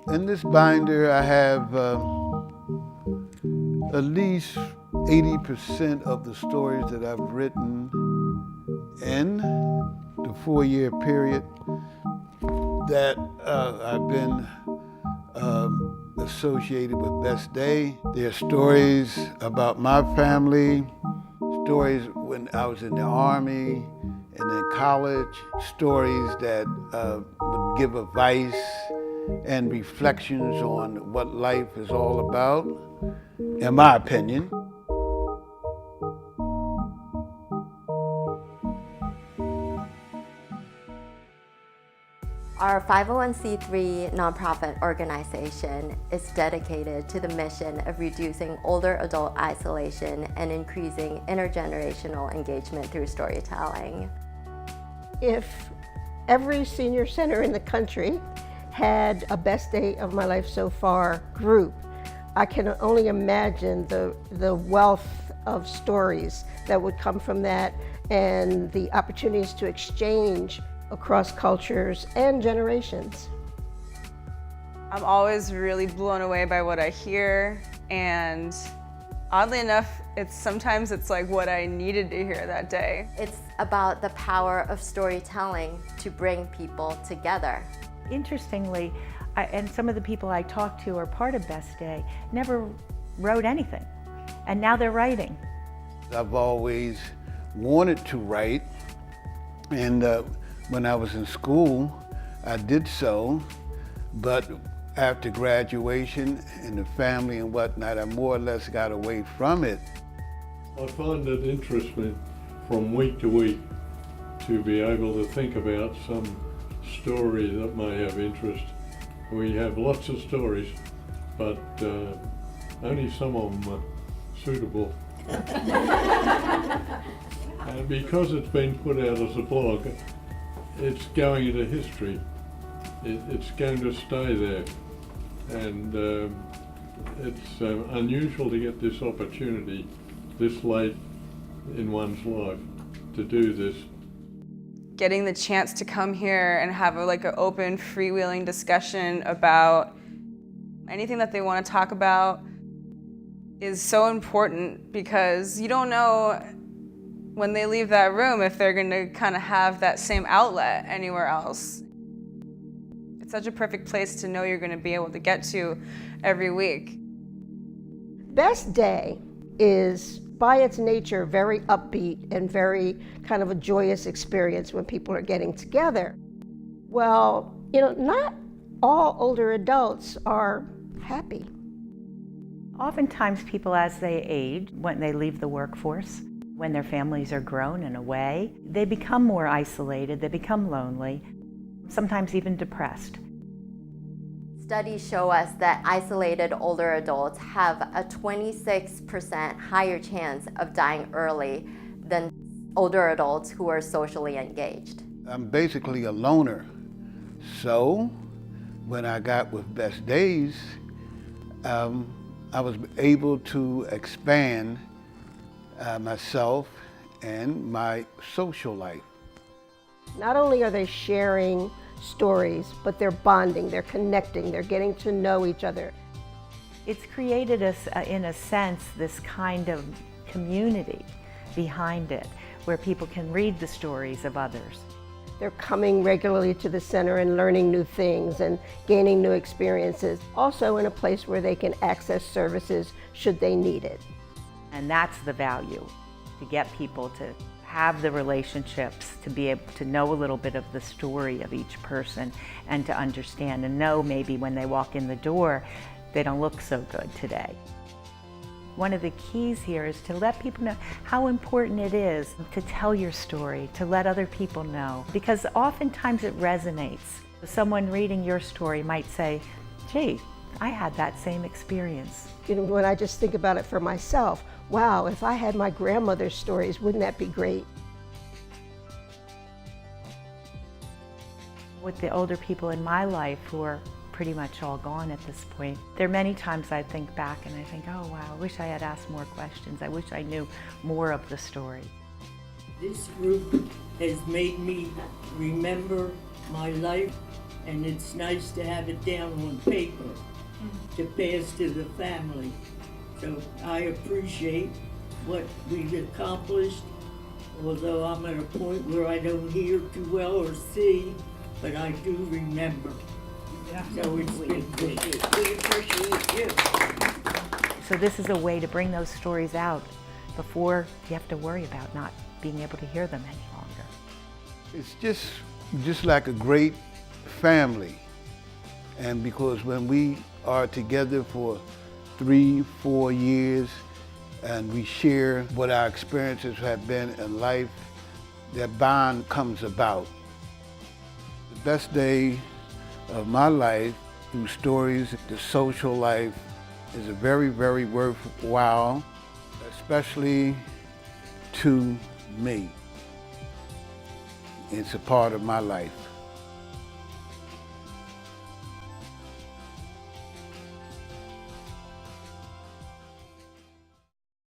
In this binder, I have at least 80% of the stories that I've written in the 4-year period that I've been associated with Best Day. There are stories about my family, stories when I was in the Army and in college, stories that would give advice and reflections on what life is all about, in my opinion. Our 501c3 nonprofit organization is dedicated to the mission of reducing older adult isolation and increasing intergenerational engagement through storytelling. If every senior center in the country had a Best Day of My Life So Far group, I can only imagine the wealth of stories that would come from that and the opportunities to exchange across cultures and generations. I'm always really blown away by what I hear, and oddly enough, sometimes it's like what I needed to hear that day. It's about the power of storytelling to bring people together. Interestingly, and some of the people I talked to are part of Best Day, never wrote anything, and now they're writing. I've always wanted to write, and when I was in school, I did so, but after graduation and the family and whatnot, I more or less got away from it. I find it interesting from week to week to be able to think about some story that may have interest. We have lots of stories, but only some of them are suitable. And because it's been put out as a blog, it's going into history. It's going to stay there. And it's unusual to get this opportunity this late in one's life to do this. Getting the chance to come here and have an open, freewheeling discussion about anything that they want to talk about is so important, because you don't know when they leave that room if they're going to kind of have that same outlet anywhere else. It's such a perfect place to know you're going to be able to get to every week. Best Day is, by its nature, very upbeat and very kind of a joyous experience when people are getting together. Well, not all older adults are happy. Oftentimes people, as they age, when they leave the workforce, when their families are grown and away, they become more isolated, they become lonely, sometimes even depressed. Studies show us that isolated older adults have a 26% higher chance of dying early than older adults who are socially engaged. I'm basically a loner. So when I got with Best Days, I was able to expand myself and my social life. Not only are they sharing stories, but they're bonding, they're connecting, they're getting to know each other. It's created us, in a sense, this kind of community behind it, where people can read the stories of others. They're coming regularly to the center and learning new things and gaining new experiences, also in a place where they can access services should they need it. And that's the value, to get people to have the relationships, to be able to know a little bit of the story of each person and to understand and know maybe when they walk in the door, they don't look so good today. One of the keys here is to let people know how important it is to tell your story, to let other people know, because oftentimes it resonates. Someone reading your story might say, gee, I had that same experience. When I just think about it for myself, wow, if I had my grandmother's stories, wouldn't that be great? With the older people in my life who are pretty much all gone at this point, there are many times I think back and I think, oh wow, I wish I had asked more questions. I wish I knew more of the story. This group has made me remember my life and it's nice to have it down on paper to pass to the family. So I appreciate what we've accomplished, although I'm at a point where I don't hear too well or see, but I do remember. So it's been good. We appreciate you. So this is a way to bring those stories out before you have to worry about not being able to hear them any longer. It's just like a great family. And because when we are together for 3-4 years and we share what our experiences have been in life, that bond comes about. The best day of my life through stories, the social life is a very, very worthwhile, especially to me. It's a part of my life.